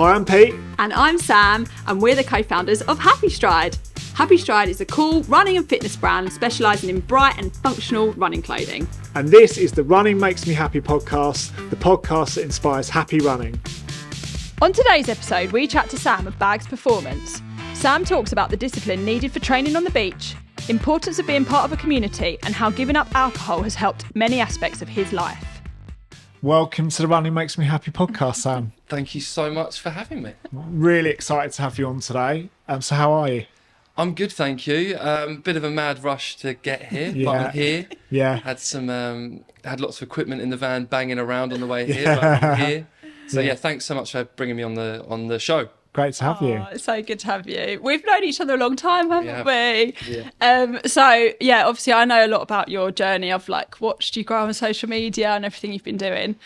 Hi, I'm Pete. And I'm Sam, and we're the co-founders of happystride. happystride is a cool running and fitness brand specialising in bright and functional running clothing. And this is the Running Makes Me Happy podcast, the podcast that inspires happy running. On today's episode, we chat to Sam of Bags Performance. Sam talks about the discipline needed for training on the beach, importance of being part of a community, and how giving up alcohol has helped many aspects of his life. Welcome to the Running Makes Me Happy podcast, Sam. Thank you so much for having me. Really excited to have you on today. So how are you? I'm good, thank you. Bit of a mad rush to get here, but I'm here. Yeah. Had lots of equipment in the van banging around on the way here, but I'm here. So yeah, thanks so much for bringing me on the show. Great to have you. It's so good to have you. We've known each other a long time, haven't we? Yeah. So yeah, obviously I know a lot about your journey. I've watched you grow on social media and everything you've been doing.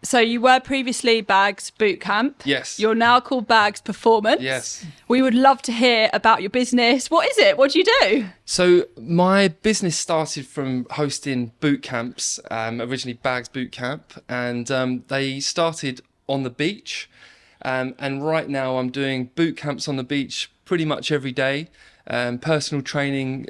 So you were previously Bags Bootcamp. Yes. You're now called Bags Performance. Yes. We would love to hear about your business. What is it? What do you do? So my business started from hosting boot camps, originally Bags Bootcamp, and they started on the beach. And right now I'm doing boot camps on the beach pretty much every day, personal training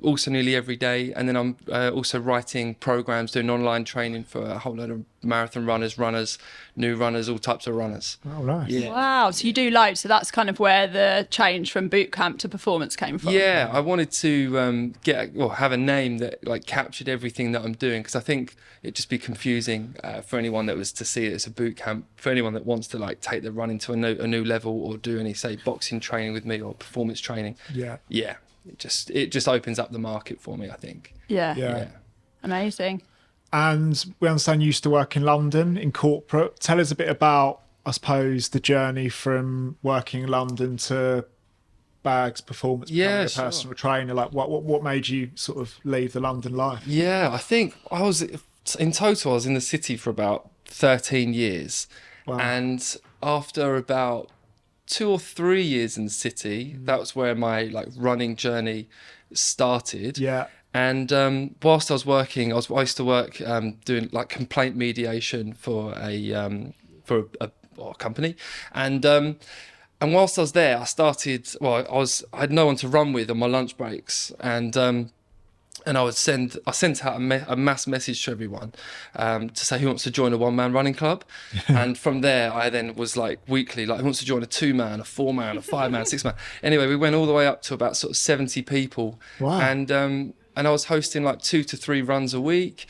also nearly every day. And then I'm also writing programs, doing online training for a whole load of marathon runners, new runners, all types of runners. Oh, nice. Yeah. Wow. So you do loads. So that's kind of where the change from boot camp to performance came from. Yeah, I wanted to have a name that captured everything that I'm doing, because I think it'd just be confusing for anyone that was to see it as a boot camp. For anyone that wants to take the running to a new level, or do any say boxing training with me or performance training. Yeah. It just opens up the market for me, I think. Yeah. Amazing. And we understand you used to work in London in corporate. Tell us a bit about, I suppose, the journey from working in London to Bags Performance, becoming a personal trainer. What made you sort of leave the London life? Yeah, I think I was in the city for about 13 years. Wow. And after about 2 or 3 years in the city, that was where my running journey started. Yeah. And whilst I was working, I used to work doing complaint mediation for a company, and whilst I was there, I started. I had no one to run with on my lunch breaks, and I sent out a mass message to everyone to say who wants to join a one-man running club. And from there I then was weekly, who wants to join a 2-man, a 4-man, a 5-man, 6-man. Anyway, we went all the way up to about sort of 70 people. Wow. And I was hosting 2 to 3 runs a week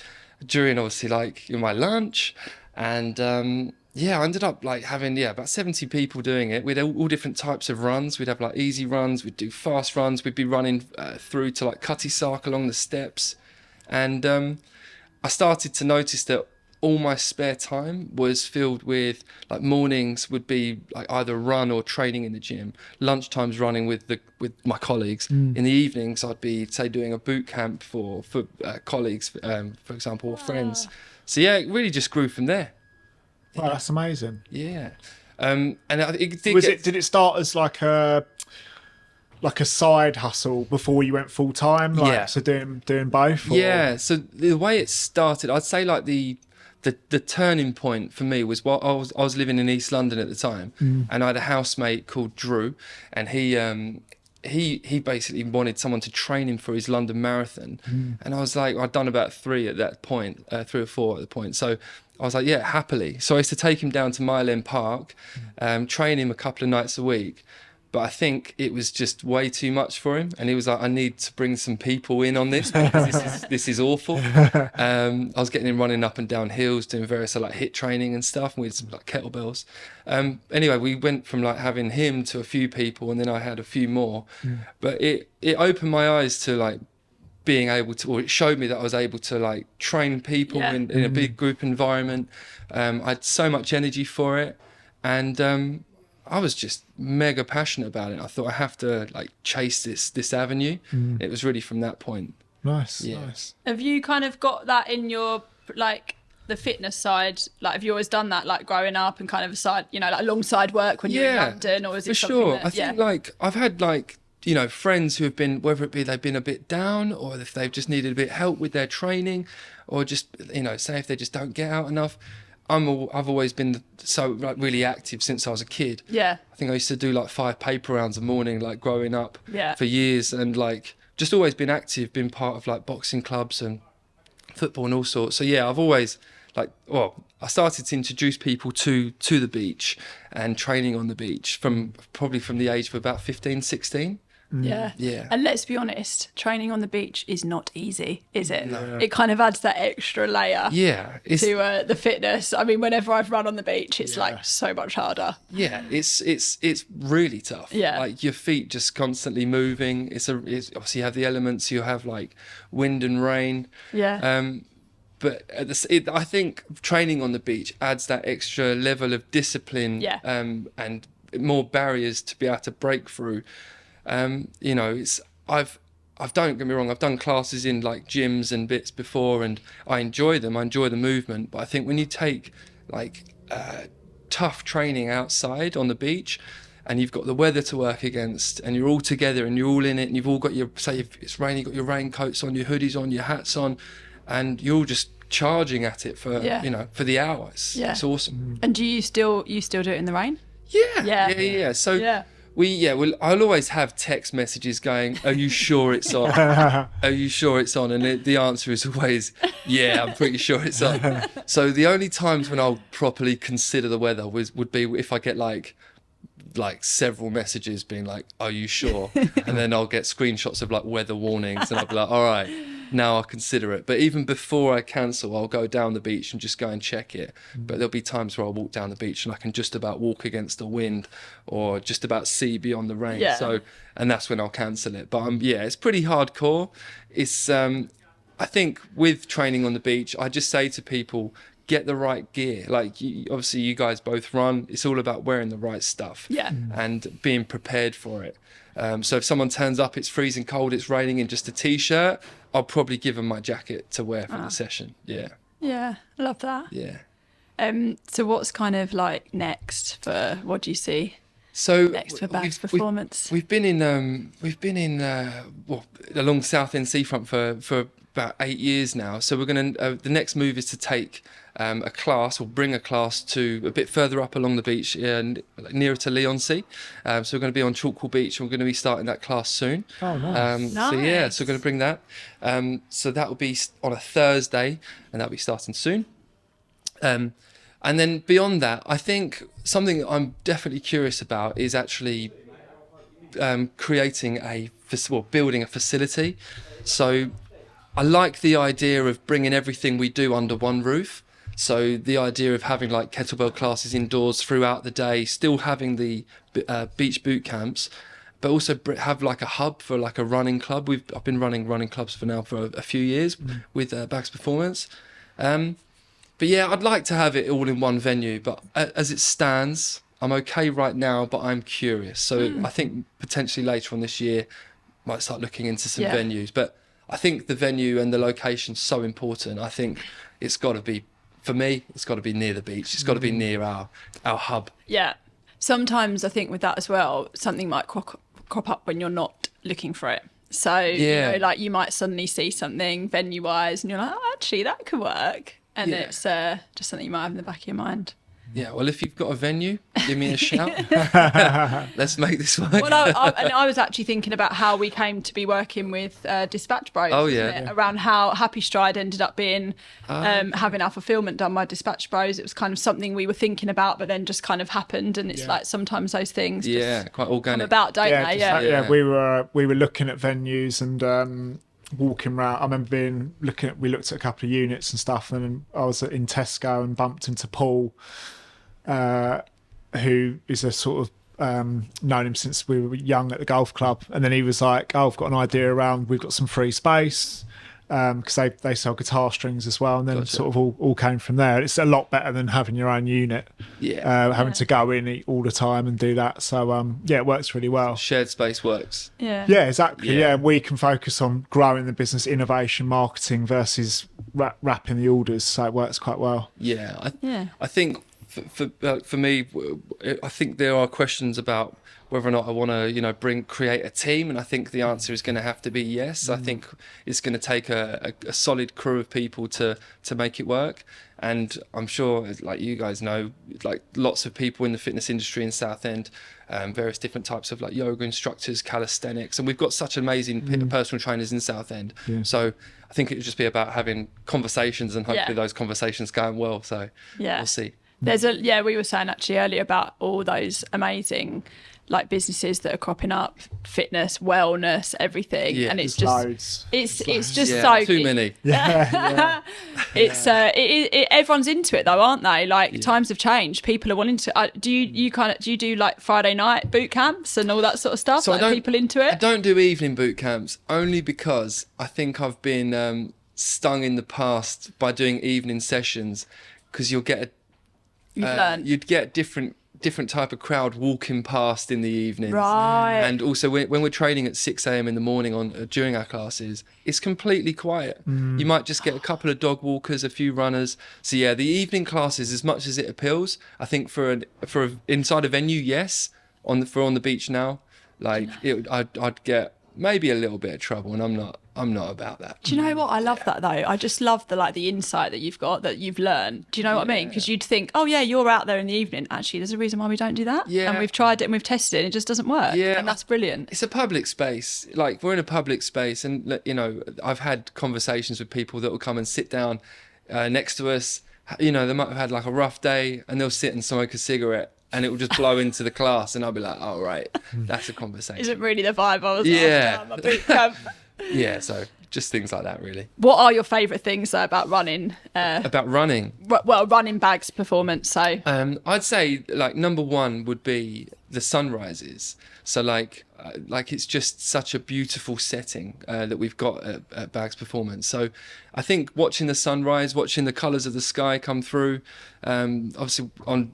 during obviously my lunch. And I ended up having about 70 people doing it. We'd have all different types of runs. We'd have easy runs, we'd do fast runs, we'd be running through to Cutty Sark along the steps. And I started to notice that all my spare time was filled with mornings would be either run or training in the gym, lunchtimes running with my colleagues. In the evenings I'd be doing a boot camp for colleagues, for example, or friends. So it really just grew from there. Wow, that's amazing. Yeah. And did it start as like a side hustle before you went full time? So doing both? Or? Yeah. So the way it started, I'd say the turning point for me was while I was living in East London at the time, and I had a housemate called Drew, and he basically wanted someone to train him for his London Marathon. And I was I'd done about 3 at that point, 3 or 4 at the point. So I was yeah, happily. So I used to take him down to Mile End Park, train him a couple of nights a week. But I think it was just way too much for him. And he was I need to bring some people in on this, because this is awful. I was getting him running up and down hills, doing various HIIT training and stuff. And we had some kettlebells. Anyway, we went from having him to a few people, and then I had a few more. But it opened my eyes to being able to, or it showed me that I was able to train people in a big group environment. I had so much energy for it. And I was just mega passionate about it. I thought I have to chase this avenue. It was really from that point. Nice. Have you kind of got that in your the fitness side? Have you always done that growing up and kind of aside, alongside work when you're in London, or is it for something sure? that, I think I've had friends who have been, whether it be they've been a bit down, or if they've just needed a bit of help with their training, or just say if they just don't get out enough. I've always been so like really active since I was a kid. Yeah. I think I used to do like 5 paper rounds a morning, like growing up Yeah. for years, and like just always been active, been part of like boxing clubs and football and all sorts. So yeah, I've always I started to introduce people to the beach and training on the beach from the age of about 15, 16. Yeah. Yeah. And let's be honest, training on the beach is not easy, is it? No. It kind of adds that extra layer Yeah. to the fitness. I mean, whenever I've run on the beach, it's like so much harder. Yeah, it's really tough. Yeah. Like your feet just constantly moving. It's obviously you have the elements. You have like wind and rain. Yeah. But I think training on the beach adds that extra level of discipline. Yeah. And more barriers to be able to break through. You know, I've don't get me wrong, I've done classes in like gyms and bits before, and I enjoy them. I enjoy the movement. But I think when you take like tough training outside on the beach, and you've got the weather to work against, and you're all together and you're all in it, and you've all got say if it's raining, you've got your raincoats on, your hoodies on, your hats on, and you're all just charging at it for for the hours. Yeah. It's awesome. And do you still do it in the rain? Yeah. So I'll always have text messages going, "Are you sure it's on? Are you sure it's on?" And the answer is always, "Yeah, I'm pretty sure it's on." So the only times when I'll properly consider the weather would be if I get like several messages being like, "Are you sure?" And then I'll get screenshots of like weather warnings, and I'll be like, "All right, now I'll consider it." But even before I cancel, I'll go down the beach and just go and check it. But there'll be times where I'll walk down the beach and I can just about walk against the wind or just about see beyond the rain. Yeah. So, and that's when I'll cancel it. But it's pretty hardcore. It's I think with training on the beach, I just say to people, get the right gear. Like obviously you guys both run. It's all about wearing the right stuff. Yeah. And being prepared for it. So if someone turns up, it's freezing cold, it's raining, in just a t-shirt, I'll probably give them my jacket to wear for the session. Yeah. Yeah, I love that. Yeah. So what's kind of like next for, what do you see So next for Bags Performance? We've been in along Southend seafront for about 8 years now. So we're going to the next move is to take a class, or bring a class to a bit further up along the beach, and nearer to Leigh-on-Sea. So we're going to be on Chalkwell Beach, and we're going to be starting that class soon. Oh, nice. So we're going to bring that. So that will be on a Thursday, and that'll be starting soon. And then beyond that, I think something that I'm definitely curious about is actually building a facility. So I like the idea of bringing everything we do under one roof. So the idea of having like kettlebell classes indoors throughout the day, still having the beach boot camps, but also have like a hub for like a running club. I've been running clubs for a few years with Bags Performance. But yeah, I'd like to have it all in one venue, but as it stands, I'm okay right now, but I'm curious. So I think potentially later on this year, might start looking into some venues. But I think the venue and the location's so important. I think it's got to be, for me, it's got to be near the beach. It's got to be near our hub. Yeah. Sometimes I think with that as well, something might crop up when you're not looking for it. So, like you might suddenly see something venue-wise and you're like, oh, actually, that could work. And it's just something you might have in the back of your mind. Yeah, well, if you've got a venue, give me a shout. Let's make this work. Well, I was actually thinking about how we came to be working with Dispatch Bros. Oh, yeah. Around how Happy Stride ended up being having our fulfillment done by Dispatch Bros. It was kind of something we were thinking about, but then just kind of happened. And it's like sometimes those things quite organic. come about, don't they? Yeah. We were looking at venues and walking around. I remember we looked at a couple of units and stuff, and I was in Tesco and bumped into Paul, who is a sort of known him since we were young at the golf club, and then he was like, "Oh, I've got an idea around. We've got some free space." Because they sell guitar strings as well, and then sort of all came from there. It's a lot better than having your own unit, having to go in all the time and do that. So it works really well. Shared space works. Yeah, exactly. Yeah, we can focus on growing the business, innovation, marketing versus wrapping the orders. So it works quite well. I think for me, I think there are questions about whether or not I want to, create a team, and I think the answer is going to have to be yes. I think it's going to take a solid crew of people to make it work, and I'm sure, like you guys know, like lots of people in the fitness industry in Southend, various different types of like yoga instructors, calisthenics, and we've got such amazing personal trainers in Southend. Yeah. So I think it would just be about having conversations, and hopefully those conversations going well. So we'll see. We were saying actually earlier about all those amazing like businesses that are cropping up, fitness, wellness, everything, and it's just loads. it's just so too many. Everyone's into it though, aren't they? Like times have changed. People are wanting to. Do you do like Friday night boot camps and all that sort of stuff? So like people into it. I don't do evening boot camps only because I think I've been stung in the past by doing evening sessions, because you'd get different type of crowd walking past in the evenings, right? And also when we're training at 6 a.m. in the morning during our classes, it's completely quiet. You might just get a couple of dog walkers, a few runners. So yeah, the evening classes, as much as it appeals, I think for inside a venue, yes. On the beach now, like I'd get maybe a little bit of trouble, and I'm not about that. Do you know what? I love that though. I just love the insight that you've got, that you've learned. Do you know what I mean? Because you'd think, oh yeah, you're out there in the evening. Actually, there's a reason why we don't do that. Yeah. And we've tried it and we've tested it and it just doesn't work. Yeah. And that's brilliant. It's a public space. Like, we're in a public space, and I've had conversations with people that will come and sit down next to us. They might have had like a rough day, and they'll sit and smoke a cigarette, and it will just blow into the class, and I'll be like, oh right, that's a conversation. Isn't really the vibe I was after my boot camp. Yeah, so just things like that, really. What are your favourite things though about running? Running Bags performance. So I'd say like number one would be the sunrises. So like it's just such a beautiful setting that we've got at Bags Performance. So I think watching the sunrise, watching the colours of the sky come through, obviously on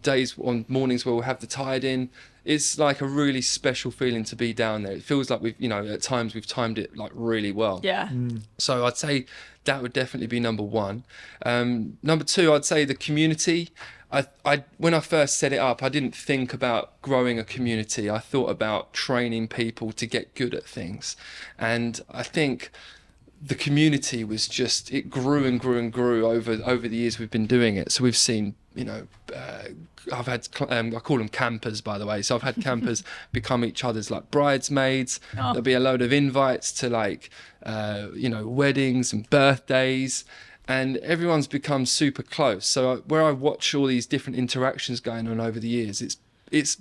mornings where we'll have the tide in, it's like a really special feeling to be down there. It feels like we've, at times we've timed it like really well. Yeah. So I'd say that would definitely be number one. Number two, I'd say the community. When I first set it up, I didn't think about growing a community. I thought about training people to get good at things. And I think the community was just, it grew and grew and grew over the years we've been doing it. So we've seen, I've had, I call them campers, by the way. So I've had campers become each other's like bridesmaids. There'll be a load of invites to like, weddings and birthdays. And everyone's become super close. So where I watch all these different interactions going on over the years, it's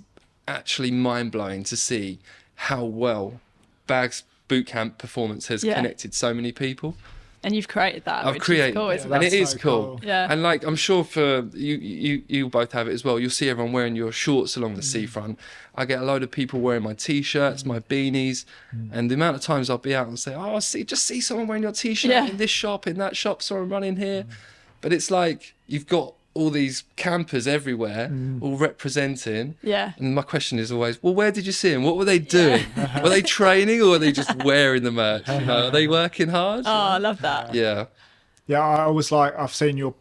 actually mind-blowing to see how well Bags Bootcamp Performance has connected so many people. And you've created that. I've created, and it is cool. Yeah. And like, I'm sure for you both have it as well. You'll see everyone wearing your shorts along the seafront. I get a load of people wearing my t-shirts, my beanies, and the amount of times I'll be out and say, "Oh, just see someone wearing your t-shirt in this shop, in that shop, saw them running here." But it's like you've got all these campers everywhere, all representing. Yeah. And my question is always, well, where did you see them? What were they doing? Were they training, or were they just wearing the merch? Are they working hard? Oh, I love that. Yeah. Yeah, I was like, I've seen your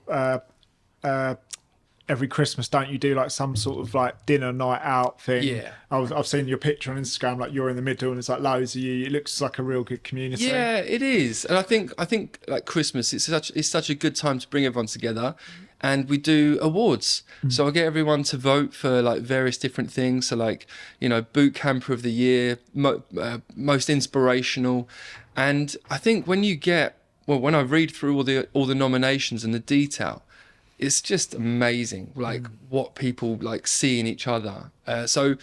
every Christmas, don't you do like some sort of like dinner night out thing? Yeah. I've seen your picture on Instagram, like you're in the middle and it's like loads of you. It looks like a real good community. Yeah, it is. And I think like Christmas, it's such a good time to bring everyone together. And we do awards. So I get everyone to vote for like various different things. So like, boot camper of the year, most inspirational. And I think when I read through all the nominations and the detail, it's just amazing, like what people like see in each other. So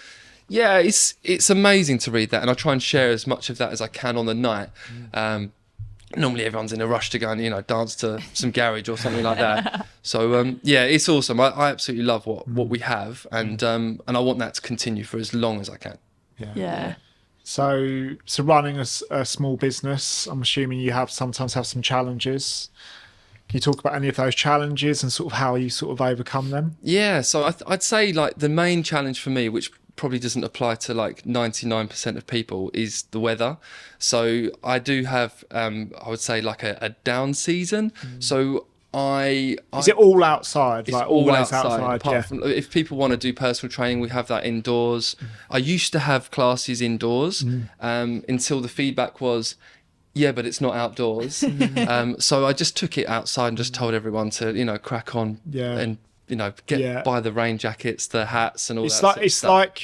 yeah, it's amazing to read that. And I try and share as much of that as I can on the night. Normally everyone's in a rush to go and, dance to some garage or something like that. So, yeah, it's awesome. I absolutely love what we have. And I want that to continue for as long as I can. Yeah. So running a small business, I'm assuming you sometimes have some challenges. Can you talk about any of those challenges and sort of how you sort of overcome them? Yeah, so I'd say like the main challenge for me, which probably doesn't apply to like 99% of people, is the weather. So I do have, I would say like a down season. So Is it all outside? It's like all always outside. Apart yeah. from if people want to do personal training, we have that indoors. I used to have classes indoors until the feedback was, yeah, but it's not outdoors. So I just took it outside and just told everyone to, you know, crack on and, you know, buy the rain jackets, the hats, and all that. It's like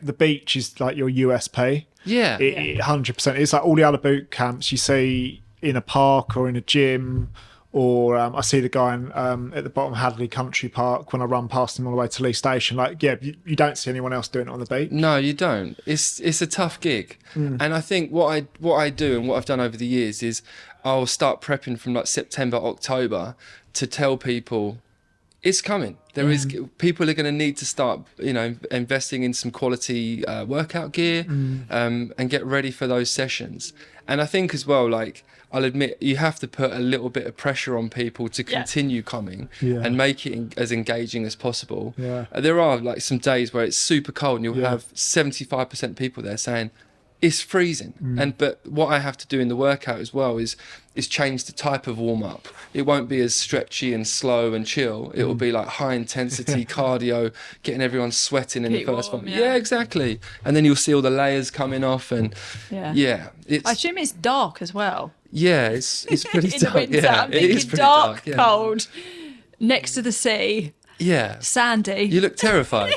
the beach is like your USP. Yeah, 100%. It's like all the other boot camps you see in a park or in a gym. Or I see the guy at the bottom of Hadley Country Park when I run past him on the way to Lee Station. Like, yeah, you don't see anyone else doing it on the beach. No, you don't. It's a tough gig, and I think what I do and what I've done over the years is I'll start prepping from like September, October to tell people it's coming. There is people are going to need to start, you know, investing in some quality workout gear and get ready for those sessions. And I think as well, like, I'll admit, you have to put a little bit of pressure on people to continue coming and make it as engaging as possible. There are like some days where it's super cold and you'll have 75% people there saying it's freezing. But what I have to do in the workout as well is change the type of warm up. It won't be as stretchy and slow and chill. It will be like high intensity cardio, getting everyone sweating in the first one. Yeah, exactly. And then you'll see all the layers coming off and I assume it's dark as well. Yeah, it's pretty in dark. The winter, yeah, I'm it is thinking pretty dark, dark. cold, next to the sea. Yeah. Sandy. You look terrified.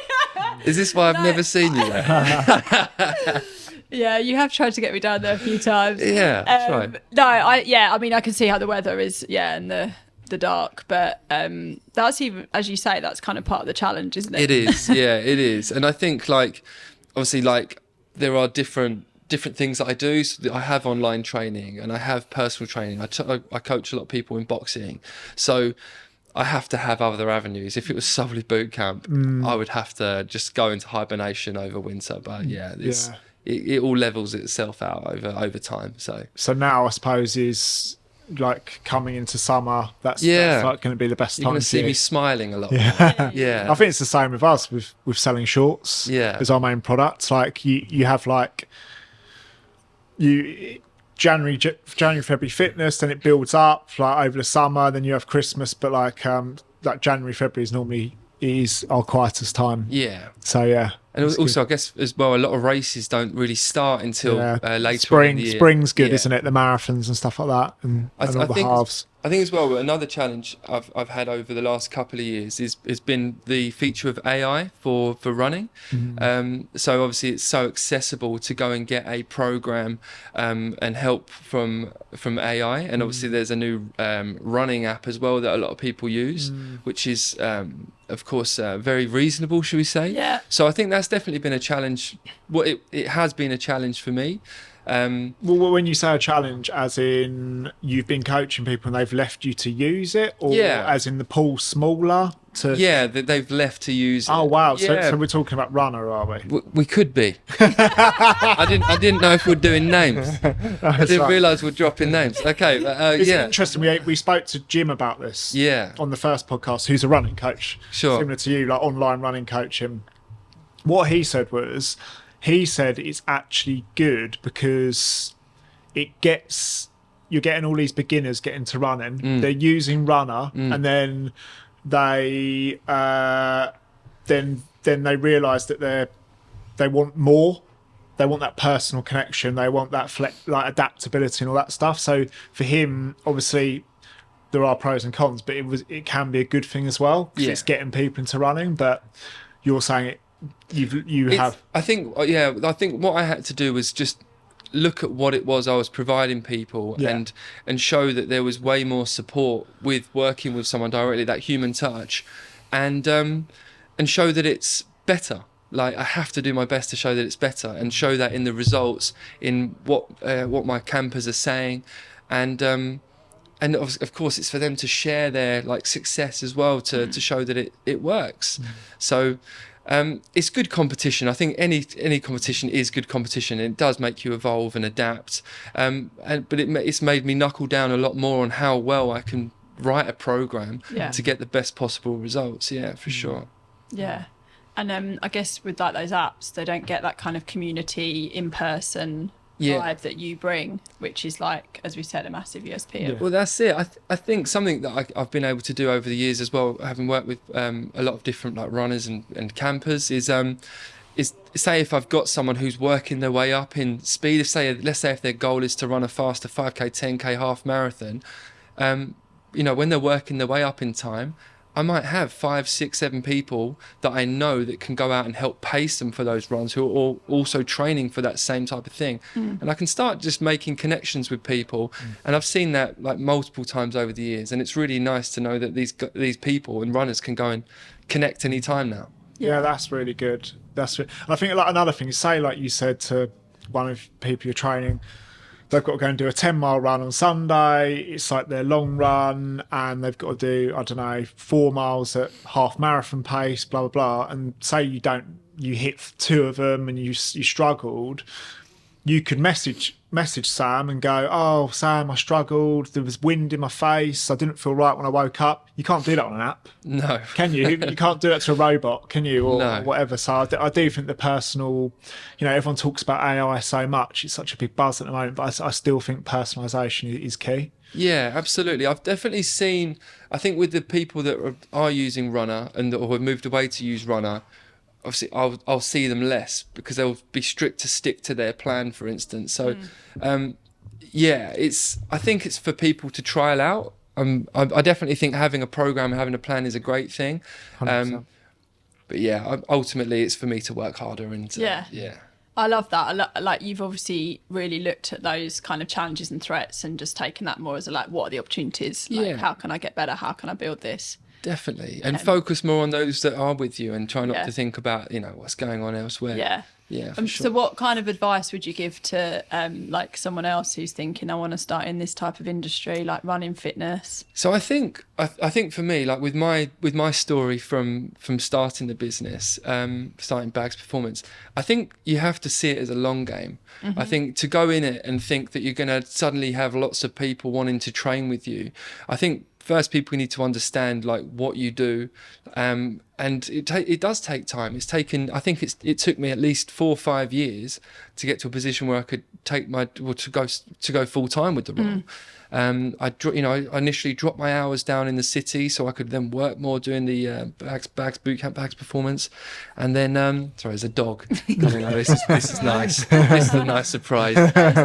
Is this why I've never seen you there? Yeah, you have tried to get me down there a few times. Yeah, that's right. No, I mean, I can see how the weather is, in the dark, but that's even, as you say, that's kind of part of the challenge, isn't it? It is, yeah, it is. And I think, like, obviously, like, there are different things that I do. So I have online training and I have personal training. I coach a lot of people in boxing. So I have to have other avenues. If it was solely boot camp, I would have to just go into hibernation over winter. But it all levels itself out over time. So now I suppose is like coming into summer. That's like going to be the best time. You're going to see me smiling a lot. Yeah. I think it's the same with us with selling shorts. As our main product. Like you have like January, February fitness, then it builds up like over the summer. Then you have Christmas, but like January, February is normally our quietest time. Yeah. So yeah. And also, I guess as well, a lot of races don't really start until later. Spring, in the year. Spring's good, isn't it? The marathons and stuff like that, and all the halves. I think as well, another challenge I've had over the last couple of years has been the feature of AI for running. So obviously it's so accessible to go and get a program and help from AI. And obviously there's a new running app as well that a lot of people use, which is of course very reasonable, should we say? Yeah. So I think that's definitely been a challenge. Well, it has been a challenge for me. Well, when you say a challenge, as in you've been coaching people and they've left you to use it, or as in the pool's smaller to... Yeah, they've left to use it. Oh wow! So we're talking about runner, are we? We could be. I didn't know if we're doing names. I didn't realise we're dropping names. Okay, it's interesting. We spoke to Jim about this. On the first podcast, who's a running coach, similar to you, like online running coaching. What he said was, it's actually good because you're getting all these beginners get into running. They're using runner, and then they they realise that they want more. They want that personal connection. They want that adaptability and all that stuff. So for him, obviously, there are pros and cons, but it can be a good thing as well because it's getting people into running. But you're saying it. I think what I had to do was just look at what it was I was providing people and show that there was way more support with working with someone directly, that human touch, and show that it's better. Like, I have to do my best to show that it's better and show that in the results, in what my campers are saying, and of course it's for them to share their like success as well to show that it works. So it's good competition. I think any competition is good competition. It does make you evolve and adapt. But it's made me knuckle down a lot more on how well I can write a program to get the best possible results. Yeah, for sure. Yeah. And I guess with like those apps, they don't get that kind of community in person vibe that you bring, which is like, as we said, a massive USP. Well, that's it. I think something that I've been able to do over the years as well, having worked with a lot of different like runners and campers, is say if I've got someone who's working their way up in speed, let's say if their goal is to run a faster 5k, 10k, half marathon, when they're working their way up in time, I might have 5, 6, 7 people that I know that can go out and help pace them for those runs, who are all also training for that same type of thing. And I can start just making connections with people. And I've seen that like multiple times over the years. And it's really nice to know that these people and runners can go and connect anytime now. Yeah, that's really good. And I think like another thing, say like you said to one of the people you're training, they've got to go and do a 10-mile run on Sunday. It's like their long run, and they've got to do, I don't know, 4 miles at half marathon pace, blah, blah, blah. And say you hit 2 of them and you struggled, you could message Sam and go, "Oh, Sam, I struggled. There was wind in my face. I didn't feel right when I woke up." You can't do that on an app. No. Can you? You can't do that to a robot, can you? Or No. whatever. So I do think the personal, everyone talks about AI so much. It's such a big buzz at the moment, but I still think personalisation is key. Yeah, absolutely. I've definitely seen, I think with the people that are using Runner or have moved away to use Runner, obviously I'll see them less because they'll be strict to stick to their plan, for instance. So, I think it's for people to trial out. I definitely think having a program, having a plan is a great thing. 100%. But yeah, ultimately it's for me to work harder and yeah. I love that. Like you've obviously really looked at those kind of challenges and threats and just taken that more as a, like, what are the opportunities? Like, Yeah. how can I get better? How can I build this? Definitely. And focus more on those that are with you and try not to think about, what's going on elsewhere. Yeah. Yeah, for sure. So what kind of advice would you give to like someone else who's thinking, I want to start in this type of industry, like running, fitness? So I think for me, like with my story from starting the business, starting Bags Performance, I think you have to see it as a long game. I think to go in it and think that you're going to suddenly have lots of people wanting to train with you, I think first people need to understand like what you do, and it does take time. It took me at least 4 or 5 years to get to a position where I could to go full time with the role. I initially dropped my hours down in the city so I could then work more doing the Bags Bootcamp, Bags Performance, and then sorry, there's a dog coming over. This is nice. This is a nice surprise.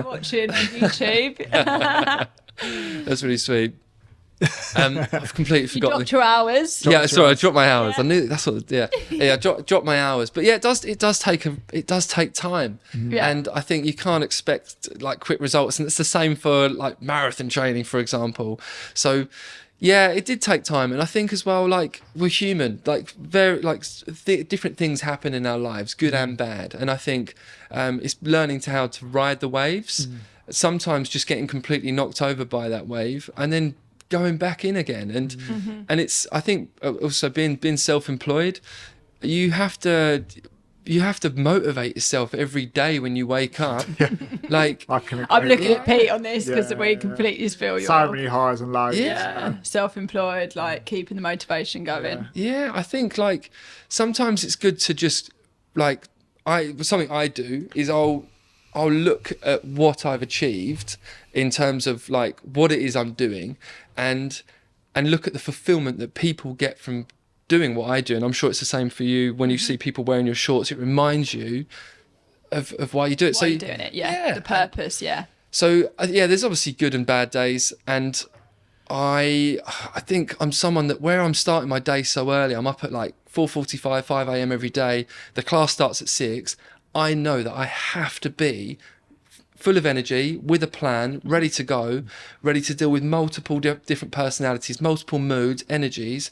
Watching on YouTube. That's really sweet. I've completely You forgotten. dropped your hours. I dropped my hours. I knew that's what. I dropped my hours. But yeah, it does take time, Yeah. and I think you can't expect like quick results. And it's the same for like marathon training, for example. So yeah, it did take time, and I think as well, like we're human. Like different things happen in our lives, good and bad, and I think it's learning how to ride the waves. Sometimes just getting completely knocked over by that wave, and then going back in again. And it's, I think also being self-employed, you have to motivate yourself every day when you wake up. Like I'm looking at Pete on this because we completely feel your so many highs and lows. self-employed, like keeping the motivation going. Yeah, I think like sometimes it's good to just like something I do is I'll look at what I've achieved in terms of like what it is I'm doing, and look at the fulfillment that people get from doing what I do. And I'm sure it's the same for you. When you see people wearing your shorts, it reminds you of why you do it. Why you're doing it, the purpose, So there's obviously good and bad days, and I think I'm someone that where I'm starting my day so early, I'm up at like 4:45, 5 a.m. every day. The class starts at 6. I know that I have to be full of energy, with a plan, ready to go, ready to deal with multiple different personalities, multiple moods, energies.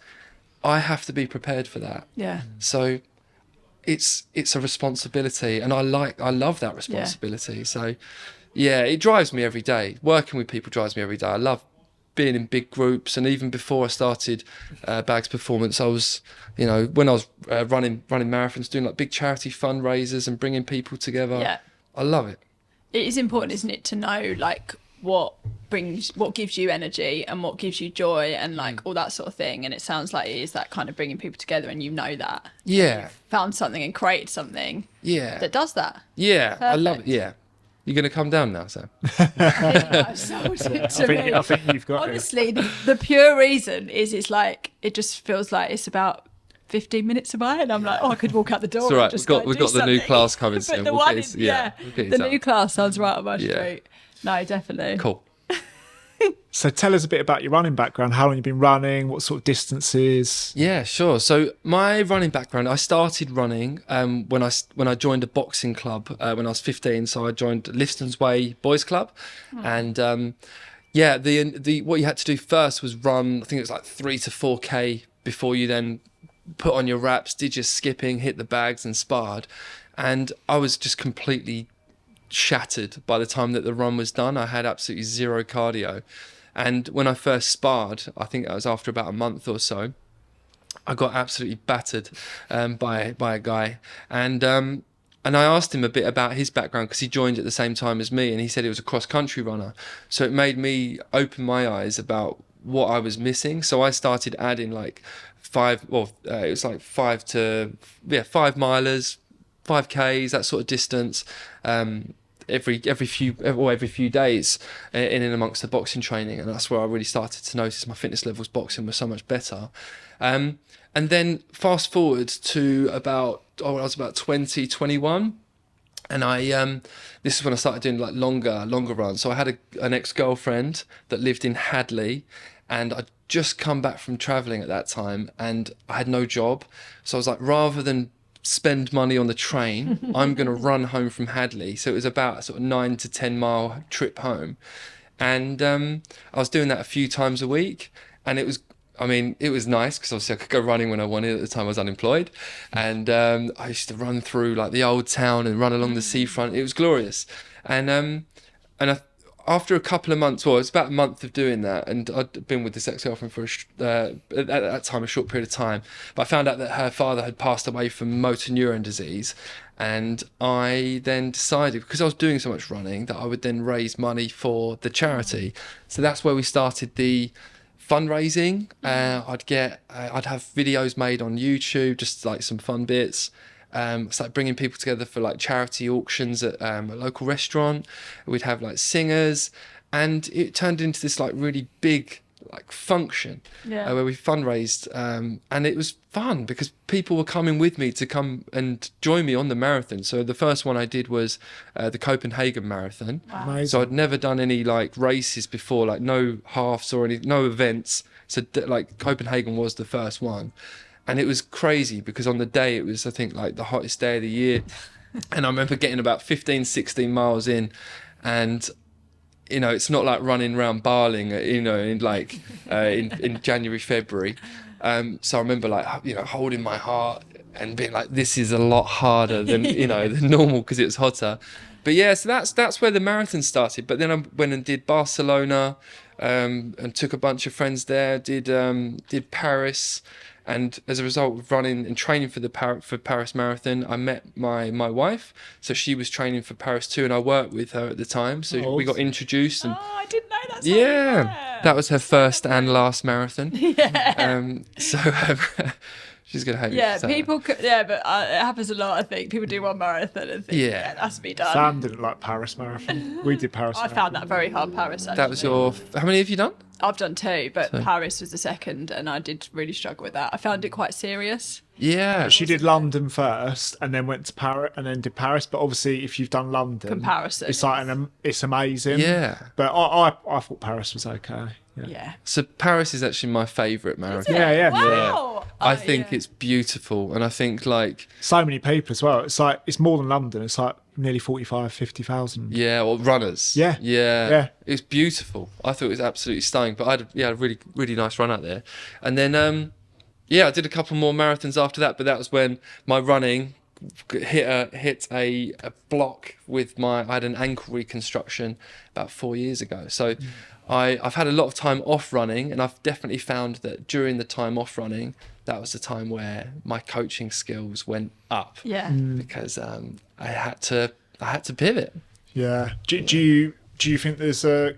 I have to be prepared for that. Yeah. So it's a responsibility, and I love that responsibility. Yeah. So yeah, it drives me every day. Working with people drives me every day. I love being in big groups, and even before I started Bags Performance, I was, when I was running marathons, doing like big charity fundraisers and bringing people together. Yeah. I love it. It is important, isn't it, to know like what gives you energy and what gives you joy and like all that sort of thing. And it sounds like it is that kind of bringing people together, and that. Yeah. You've found something and created something. Yeah. That does that. Yeah. Perfect. I love it. Yeah. You going to come down now, Sam? I've sold it to me. I think you've got Honestly, the pure reason is it's like, it just feels like it's about 15 minutes away, and I'm like, I could walk out the door. It's all right. And just We've got the new class coming But soon. the We'll one, get it- we'll get it the done. new class sounds right up my Yeah. street. No, definitely. Cool. So tell us a bit about your running background. How long you've been running? What sort of distances? Yeah, sure. So my running background, I started running when I joined a boxing club when I was 15. So I joined Lifton's Way Boys Club, and the what you had to do first was run. I think it was like 3 to 4K before you then put on your wraps, did your skipping, hit the bags, and sparred. And I was just completely shattered by the time that the run was done. I had absolutely zero cardio. And when I first sparred, I think that was after about a month or so, I got absolutely battered by a guy. And I asked him a bit about his background because he joined at the same time as me, and he said he was a cross-country runner. So it made me open my eyes about what I was missing. So I started adding like it was like 5 milers, 5Ks, that sort of distance. Every few days in and amongst the boxing training, and that's where I really started to notice my fitness levels boxing was so much better. And then fast forward to I was about 20, 21, and this is when I started doing like longer runs. So I had an ex-girlfriend that lived in Hadley, and I'd just come back from traveling at that time, and I had no job. So I was like, rather than spend money on the train, I'm going to run home from Hadley. So it was about a sort of 9 to 10 mile trip home. And I was doing that a few times a week. And it was nice because obviously I could go running when I wanted. At the time I was unemployed. And I used to run through like the old town and run along the seafront. It was glorious. And after a couple of months, well, it was about a month of doing that, and I'd been with this ex-girlfriend for at that time a short period of time, but I found out that her father had passed away from motor neuron disease, and I then decided, because I was doing so much running, that I would then raise money for the charity. So that's where we started the fundraising. I'd have videos made on YouTube, just like some fun bits. It's like bringing people together for like charity auctions at a local restaurant. We'd have like singers, and it turned into this like really big like function where we fundraised, and it was fun because people were coming with me to come and join me on the marathon. So the first one I did was the Copenhagen Marathon. Wow. So I'd never done any like races before, like no halves or no events. So like Copenhagen was the first one. And it was crazy because on the day it was, I think, like the hottest day of the year. And I remember getting about 15, 16 miles in, and, you know, it's not like running around Barling, you know, in January, February. So I remember like, you know, holding my heart and being like, this is a lot harder than, you know, than normal because it was hotter. But yeah, so that's where the marathon started. But then I went and did Barcelona, and took a bunch of friends there, did Paris. And as a result of running and training for Paris Marathon, I met my wife. So she was training for Paris too, and I worked with her at the time. So we got introduced. And I didn't know that. that was her first and last marathon. She's gonna hate me. Yeah, for people could, but it happens a lot. I think people do one marathon and think, that has to be done. Sam didn't like Paris Marathon. We did Paris I Marathon. found that very hard. Paris. Actually. that was how many have you done? I've done 2, but Paris was the second, and I did really struggle with that. I found it quite serious. Yeah. She did London first, and then went to Paris, and then did Paris. But obviously, if you've done London, Comparison, it's like it's amazing. Yeah. But I thought Paris was okay. Yeah. So Paris is actually my favourite marathon. Yeah. Wow. I think it's beautiful, and I think like So many people as well. It's like it's more than London. It's like nearly 50,000. or runners. Yeah. It's beautiful. I thought it was absolutely stunning. But I had a really really nice run out there, and then I did a couple more marathons after that. But that was when my running hit a block with I had an ankle reconstruction about 4 years ago. So I've had a lot of time off running, and I've definitely found that during the time off running, that was the time where my coaching skills went up. Yeah. Because I had to pivot. Yeah. Do you think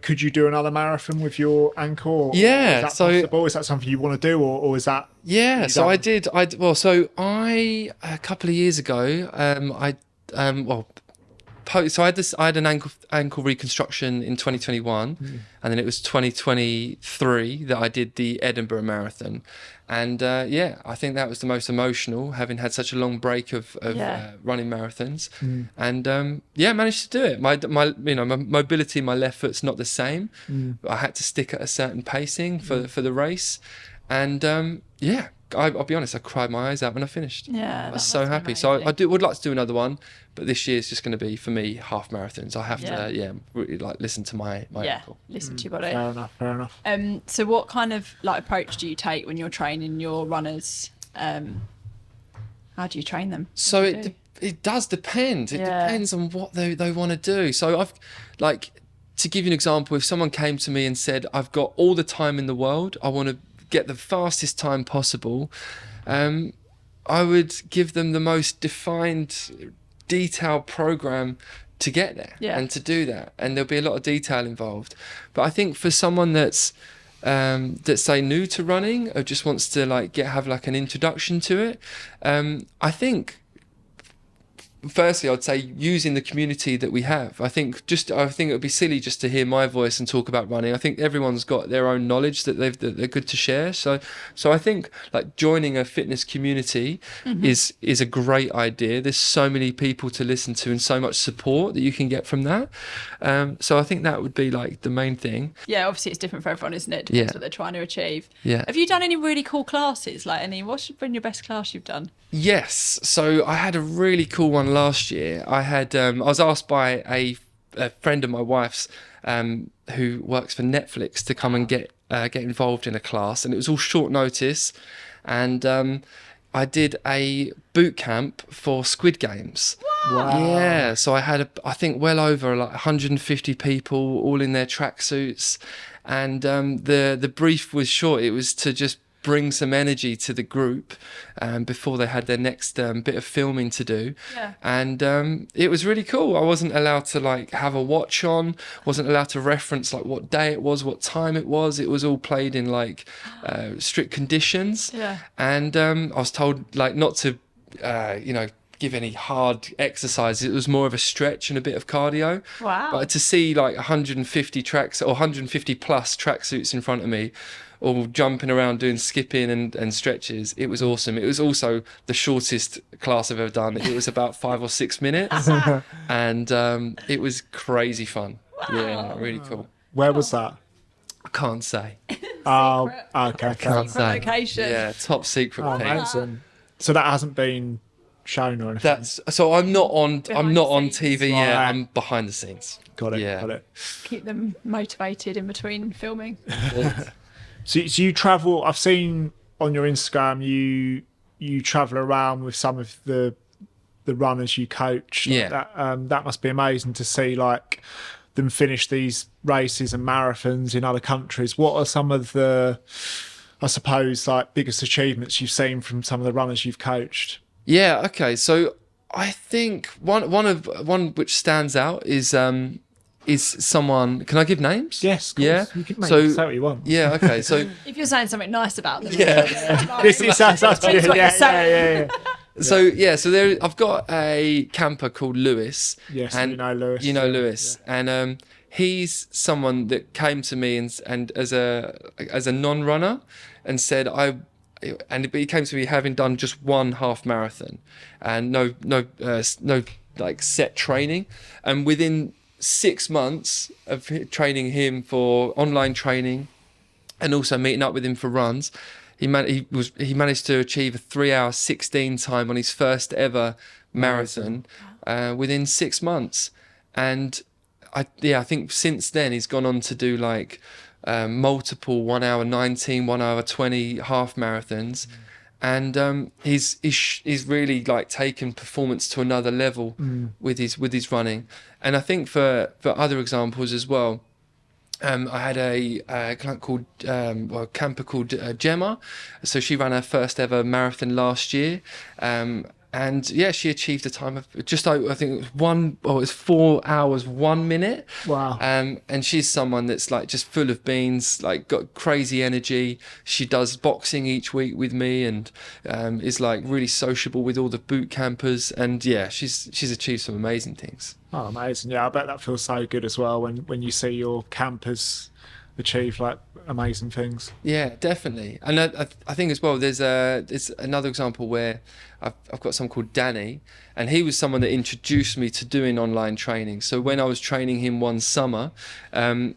could you do another marathon with your ankle? Yeah, Is that so- possible? Is that something you want to do, or is that? Yeah, so done? I did. A couple of years ago, so I had an ankle reconstruction in 2021, and then it was 2023 that I did the Edinburgh Marathon, and I think that was the most emotional, having had such a long break of running marathons, and managed to do it. My mobility in my left foot's not the same, but I had to stick at a certain pacing for the race, and I'll be honest, I cried my eyes out when I finished. Yeah, I was so happy. So I would like to do another one, but this year is just going to be, for me, half marathons. I have to, really like listen to my ankle. Listen to your body. Fair enough. So what kind of like approach do you take when you're training your runners? How do you train them? So it does depend. It depends on what they want to do. So I've to give you an example, if someone came to me and said, I've got all the time in the world, I want to get the fastest time possible, I would give them the most defined, detailed program to get there and to do that, and there'll be a lot of detail involved. But I think for someone that's say new to running or just wants to have an introduction to it, I think firstly, I'd say using the community that we have. I think it would be silly just to hear my voice and talk about running. I think everyone's got their own knowledge that they're good to share. So I think joining a fitness community is a great idea. There's so many people to listen to and so much support that you can get from that. So I think that would be the main thing. Yeah, obviously it's different for everyone, isn't it? Depends what they're trying to achieve. Yeah. Have you done any really cool classes? What's been your best class you've done? Yes. So I had a really cool one last year. I was asked by a friend of my wife's who works for Netflix to come and get involved in a class, and it was all short notice, and I did a boot camp for Squid Games. Wow. Yeah, so I had I think well over 150 people all in their tracksuits, and the brief was short. It was to just bring some energy to the group before they had their next bit of filming to do. And it was really cool. I wasn't allowed to have a watch on, wasn't allowed to reference what day it was, what time it was. It was all played in strict conditions. And I was told not to give any hard exercises. It was more of a stretch and a bit of cardio. Wow. But to see 150 tracks or 150 plus tracksuits in front of me, all jumping around doing skipping and stretches, it was awesome. It was also the shortest class I've ever done. It was about 5 or 6 minutes, and it was crazy fun. Wow. Yeah, really cool. Where was that? I can't say. Oh, okay. Can't say. Location. Yeah, top secret. Amazing. So that hasn't been shown or anything? So I'm not on Behind the TV scenes. yet. Right. I'm behind the scenes. Got it. Yeah. Got it. Keep them motivated in between filming. So you travel. I've seen on your Instagram you travel around with some of the runners you coach. Yeah. That must be amazing to see them finish these races and marathons in other countries. What are some of the, I suppose, biggest achievements you've seen from some of the runners you've coached? Yeah. Okay. So I think one which stands out is someone. Can I give names? Yes. Of course. Yeah. You can So say what you want. yeah. Okay. So If you're saying something nice about them. This is that's what you're saying. yeah. so there. I've got a camper called Lewis. Yes, and you know Lewis. You know Lewis, and he's someone that came to me and as a non-runner and said he came to me having done just one half marathon and no set training, and within 6 months of training him for online training and also meeting up with him for runs, he managed to achieve a 3 hour 16 time on his first ever marathon within 6 months. And I think since then he's gone on to do multiple 1 hour 19, 1 hour 20 half marathons. And he's really like taken performance to another level with his running. And I think for other examples as well, I had a client called camper called Gemma. So she ran her first ever marathon last year, and And yeah, she achieved a time of just over, I think it was 4 hours, 1 minute. Wow. And she's someone that's like just full of beans, like got crazy energy. She does boxing each week with me, and is like really sociable with all the boot campers. And yeah, she's achieved some amazing things. Oh, amazing. Yeah, I bet that feels so good as well when you see your campers achieve like amazing things. Yeah, definitely. And I think as well, there's another example where I've got someone called Danny, and he was someone that introduced me to doing online training. So when I was training him one summer,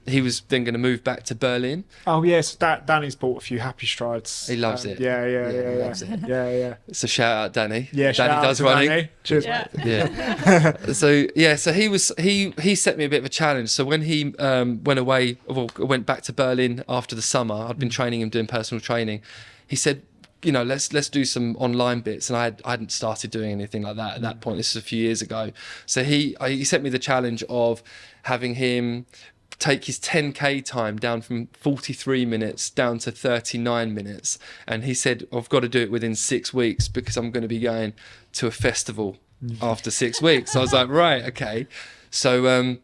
he was then going to move back to Berlin. Oh yes, Danny's bought a few happy strides. He loves it. He loves it. Yeah. So shout out Danny. Yeah, Danny does running. Danny. Cheers, Yeah. mate. Yeah. So he set me a bit of a challenge. So when he went back to Berlin after the summer, I'd been training him, doing personal training. He said, let's do some online bits, and I hadn't started doing anything like that at that point. This is a few years ago. So he set me the challenge of having him take his 10k time down from 43 minutes down to 39 minutes, and he said, I've got to do it within 6 weeks because I'm going to be going to a festival after 6 weeks. So I was like, right, okay. So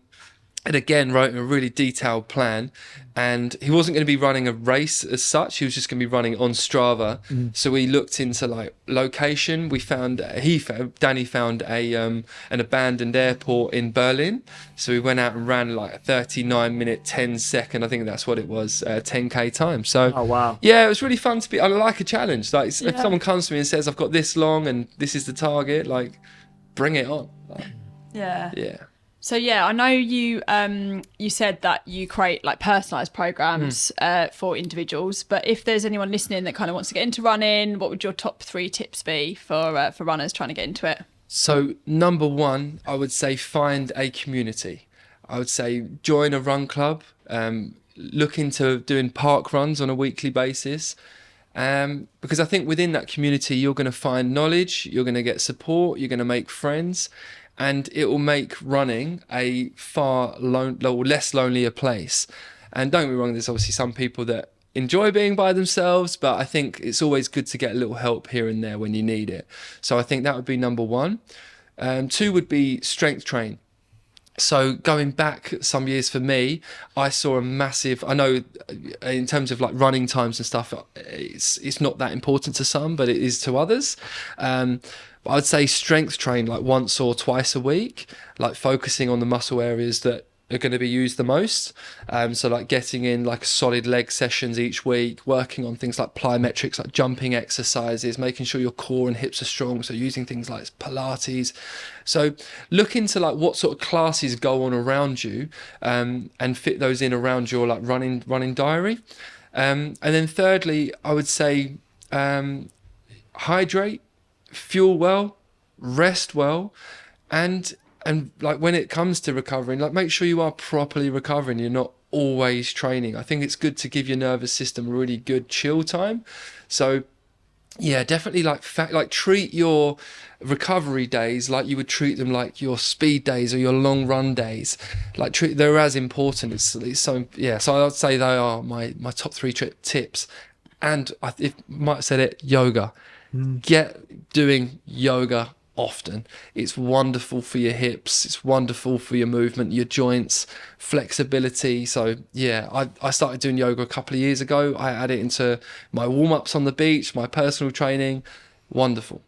and again wrote a really detailed plan, and he wasn't going to be running a race as such. He was just going to be running on Strava. So we looked into like location. Danny found an abandoned airport in Berlin. So we went out and ran like a 39-minute 10-second, I think that's what it was, 10k time. So Oh wow. yeah, it was really fun I like a challenge. Like if someone comes to me and says I've got this long and this is the target, like bring it on. Like, Yeah. yeah. So yeah, I know you said that you create like personalised programs for individuals, but if there's anyone listening that kind of wants to get into running, what would your top 3 tips be for runners trying to get into it? So number one, I would say find a community. I would say join a run club, look into doing park runs on a weekly basis. Because I think within that community, you're going to find knowledge, you're going to get support, you're going to make friends, and it will make running a far less lonelier place. And don't get me wrong, there's obviously some people that enjoy being by themselves, but I think it's always good to get a little help here and there when you need it. So I think that would be number one. 2 would be strength train. So going back some years for me, I saw a massive, I know in terms of like running times and stuff, it's not that important to some, but it is to others. But I'd say strength train like once or twice a week, like focusing on the muscle areas that are going to be used the most. So like getting in like solid leg sessions each week, working on things like plyometrics, like jumping exercises, making sure your core and hips are strong. So using things like Pilates. So look into like what sort of classes go on around you, and fit those in around your like running diary. And then thirdly, I would say hydrate, fuel well, rest well, and like when it comes to recovering, like make sure you are properly recovering. You're not always training. I think it's good to give your nervous system a really good chill time. So yeah, definitely like treat your recovery days like you would treat them like your speed days or your long run days. Like they're as important. It's so yeah. So I'd say they are my top 3 tips. And I might have said it, yoga. Get doing yoga often. It's wonderful for your hips, it's wonderful for your movement, your joints, flexibility. So yeah, I started doing yoga a couple of years ago. I add it into my warm-ups on the beach, my personal training. Wonderful.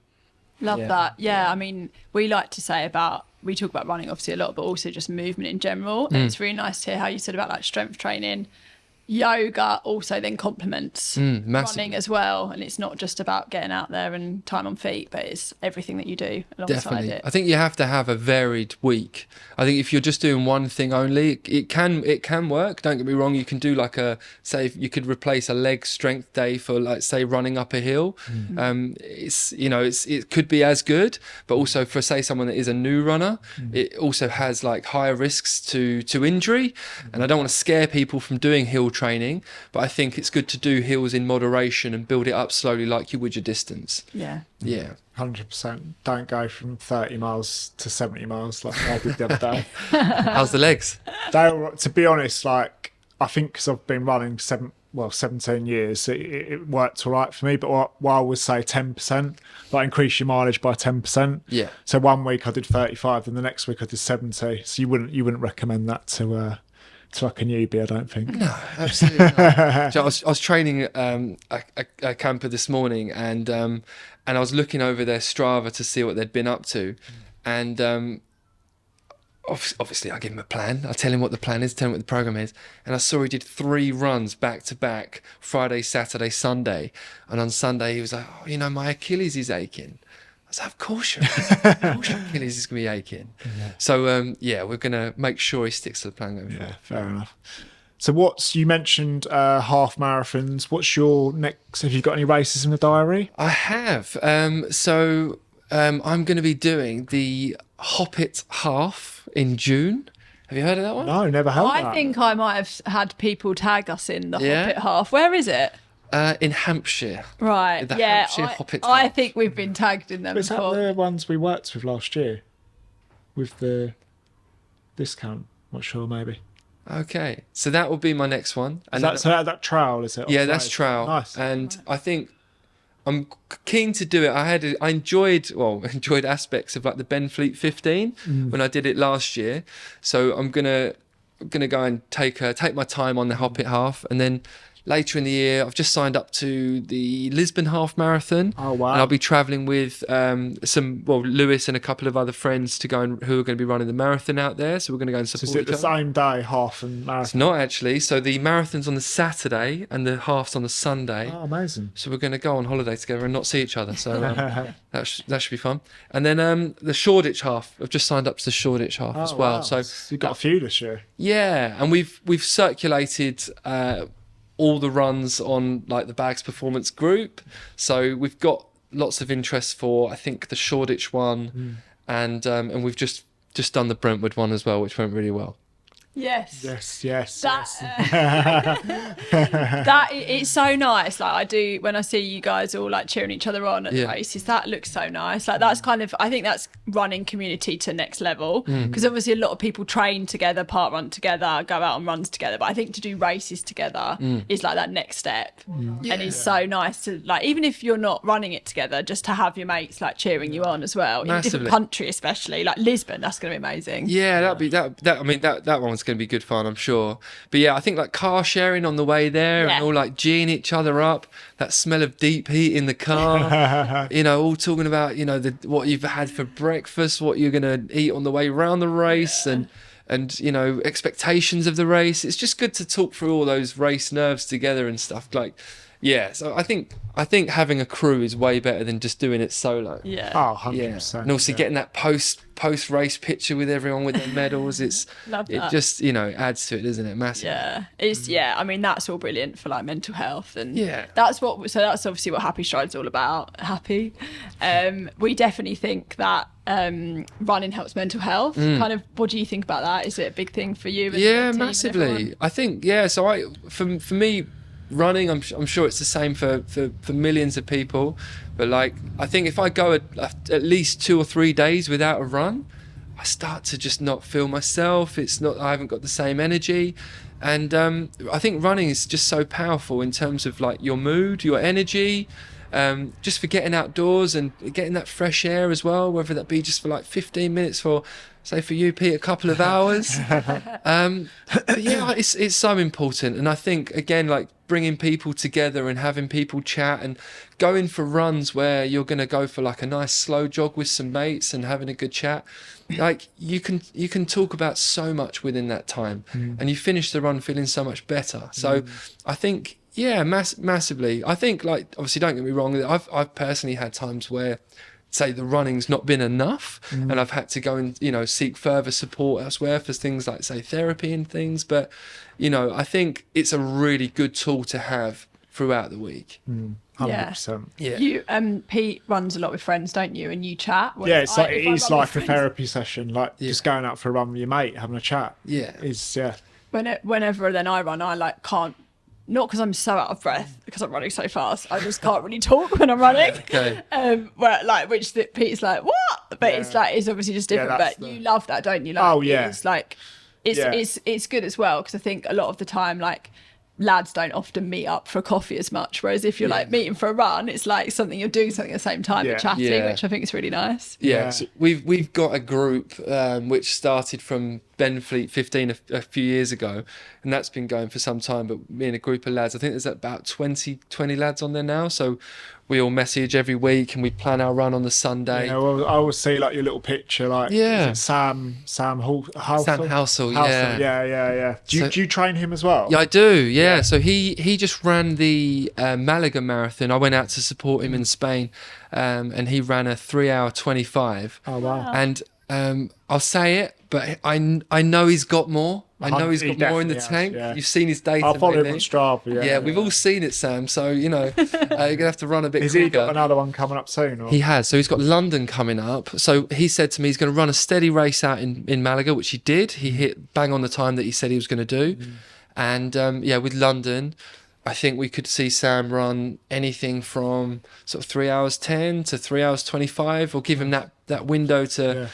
Love that. Yeah, I mean, we talk about running obviously a lot, but also just movement in general. And it's really nice to hear how you said about like strength training. Yoga also then complements running as well, and it's not just about getting out there and time on feet, but it's everything that you do alongside it. I think you have to have a varied week. I think if you're just doing one thing only, it can work. Don't get me wrong, you can do like you could replace a leg strength day for like say running up a hill. It could be as good, but also for say someone that is a new runner, it also has like higher risks to injury. And I don't want to scare people from doing hill training, but I think it's good to do hills in moderation and build it up slowly like you would your distance. Yeah 100%. Don't go from 30 miles to 70 miles like I did the other day. How's the legs? To be honest, like I think because I've been running 17 years, it worked all right for me. But while I would say 10%, like increase your mileage by 10%. Yeah. So one week I did 35, and the next week I did 70. So you wouldn't recommend that to like a newbie, I don't think. No, absolutely not. So I was training a camper this morning, and I was looking over their Strava to see what they'd been up to, and obviously I give him a plan. I tell him what the plan is, tell him what the program is, and I saw he did 3 runs back to back, Friday, Saturday, Sunday, and on Sunday he was like, "Oh, my Achilles is aching." I was like, "Of course your Achilles is going to be aching." Yeah. So we're going to make sure he sticks to the plan going forward. Fair enough. So you mentioned half marathons. What's your next? Have you got any races in the diary? I have. I'm going to be doing the Hop It Half in June. Have you heard of that one? No, never heard that. I think I might have had people tag us in the Yeah. Hop It Half. Where is it? In Hampshire. Right. The yeah. Hampshire Hop It I Half. think we've been tagged in them Is that before. the ones we worked with last year? With the discount? Not sure, maybe. Okay, so that will be my next one. And that trail, is it? yeah, that's trail. Nice. And I think I'm keen to do it. I enjoyed aspects of like the Benfleet 15 when I did it last year. So I'm gonna go and take my time on the Hop It Half, and then later in the year I've just signed up to the Lisbon Half Marathon. Oh wow! And I'll be travelling with Lewis and a couple of other friends who are going to be running the marathon out there. So we're going to go and support. So is it the same day, half and marathon? It's not actually. So the marathon's on the Saturday and the half's on the Sunday. Oh, amazing! So we're going to go on holiday together and not see each other. So that should be fun. And then the Shoreditch Half. I've just signed up to the Shoreditch Half as well. Wow. So you've got a few this year. yeah, and we've circulated all the runs on like the Bags Performance group. So we've got lots of interest for I think the Shoreditch one, and we've just done the Brentwood one as well, which went really well. Yes. Yes. That it's so nice. Like I do when I see you guys all like cheering each other on at the races. That looks so nice. Like that's kind of I think that's running community to next level, because obviously a lot of people train together, part run together, go out on runs together. But I think to do races together is like that next step, and it's so nice to like even if you're not running it together, just to have your mates like cheering you on as well in a different country, especially like Lisbon. That's going to be amazing. Yeah, that'd be that. I mean that one's going to be good fun, I'm sure. But yeah, I think like car sharing on the way there and all like geeing each other up, that smell of deep heat in the car, all talking about, what you've had for breakfast, what you're going to eat on the way around the race and expectations of the race. It's just good to talk through all those race nerves together and stuff. Like, yeah, so I think having a crew is way better than just doing it solo. Yeah. Oh, 100%. And also getting that post race picture with everyone with their medals, it just adds to it, doesn't it? Massive. Yeah, it's I mean that's all brilliant for like mental health, and that's obviously what Happy Stride's all about. Happy, we definitely think that running helps mental health. Kind of, what do you think about that? Is it a big thing for you? Yeah, massively. I think So for me, running, I'm sure it's the same for millions of people, but like I think if I go at least 2 or 3 days without a run, I start to just not feel myself. I haven't got the same energy, and I think running is just so powerful in terms of like your mood, your energy, just for getting outdoors and getting that fresh air as well, whether that be just for like 15 minutes for, say for you, Pete, a couple of hours. But yeah, it's so important. And I think, again, like bringing people together and having people chat and going for runs where you're going to go for like a nice slow jog with some mates and having a good chat. Like you can talk about so much within that time, and you finish the run feeling so much better. So I think, yeah, massively. I think, like, obviously, don't get me wrong, I've personally had times where, say, the running's not been enough, and I've had to go and seek further support elsewhere for things like, say, therapy and things. But I think it's a really good tool to have throughout the week. 100%. Yeah. You Pete runs a lot with friends, don't you? And you chat. Yeah, it's like a therapy session, like just going out for a run with your mate, having a chat. Whenever then I run, I like can't. Not because I'm so out of breath, because I'm running so fast. I just can't really talk when I'm running. Okay. Pete's like, what? But it's obviously just different. But you love that, don't you? Like, oh yeah. It's like, it's good as well, because I think a lot of the time, like, lads don't often meet up for coffee as much, whereas if you're like meeting for a run, it's like something you're doing something at the same time, but chatting, which I think is really nice. So we've got a group which started from Benfleet 15 a few years ago, and that's been going for some time. But me and a group of lads, I think there's about 20 lads on there now, so we all message every week and we plan our run on the Sunday. Yeah, well, I always see like your little picture, like is it Sam Housel? Sam Housel, yeah. Do you train him as well? Yeah, I do. Yeah. So he just ran the Malaga marathon. I went out to support him in Spain, and he ran a 3-hour 25. Oh wow! And I'll say it, but I know he's got more. I know he's got more in the tank. Yeah. You've seen his data. I'll follow him on Strava. Yeah, we've all seen it, Sam. So you're gonna have to run a bit. Has he got another one coming up soon? Or? He has. So he's got London coming up. So he said to me he's going to run a steady race out in Malaga, which he did. He hit bang on the time that he said he was going to do. And with London, I think we could see Sam run anything from sort of 3 hours 10 to 3 hours 25, or give him that window to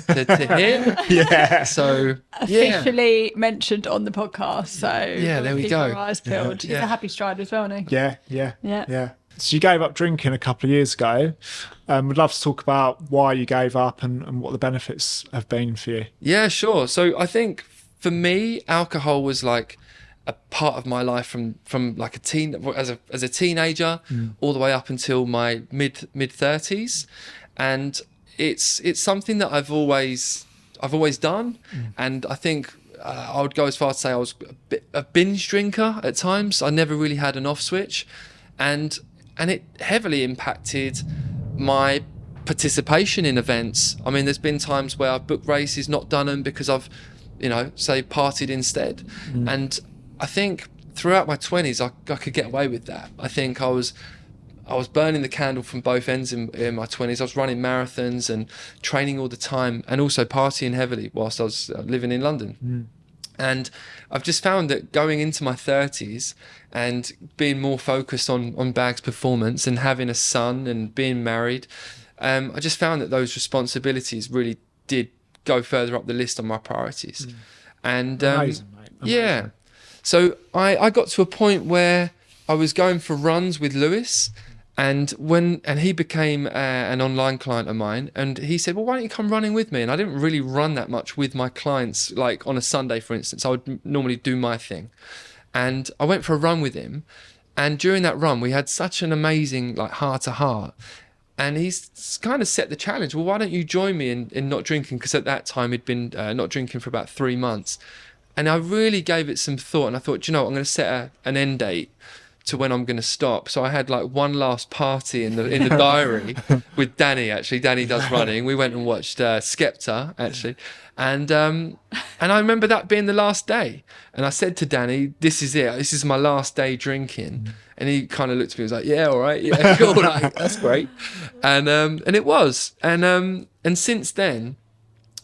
hit. Yeah. So officially mentioned on the podcast. So there we keep go. our eyes peeled. He's a happy stride as well, isn't he? Yeah. So you gave up drinking a couple of years ago. We'd love to talk about why you gave up and what the benefits have been for you. Yeah, sure. So I think for me, alcohol was like a part of my life from like as a teenager all the way up until my mid 30s, and it's something that I've always done, and I think I would go as far as to say I was a binge drinker at times. I never really had an off switch, and it heavily impacted my participation in events. I mean, there's been times where I've booked races, not done them because I've say partied instead. And I think throughout my 20s I could get away with that. I think I was burning the candle from both ends in my 20s. I was running marathons and training all the time, and also partying heavily whilst I was living in London. And I've just found that going into my 30s and being more focused on bags performance and having a son and being married, I just found that those responsibilities really did go further up the list on my priorities. And Amazing, mate. Amazing. So I got to a point where I was going for runs with Lewis, and he became an online client of mine, and he said, well, why don't you come running with me? And I didn't really run that much with my clients, like on a Sunday, for instance. I would normally do my thing. And I went for a run with him, and during that run, we had such an amazing like heart-to-heart. And he's kind of set the challenge. Well, why don't you join me in not drinking? Because at that time, he'd been not drinking for about 3 months. And I really gave it some thought, and I thought, I'm going to set an end date to when I'm going to stop. So I had like one last party in the diary with Danny. Actually, Danny does running. We went and watched Skepta actually, and I remember that being the last day. And I said to Danny, "This is it. This is my last day drinking." And he kind of looked at me and was like, "Yeah, all right, yeah, cool, like, that's great." And it was, and since then.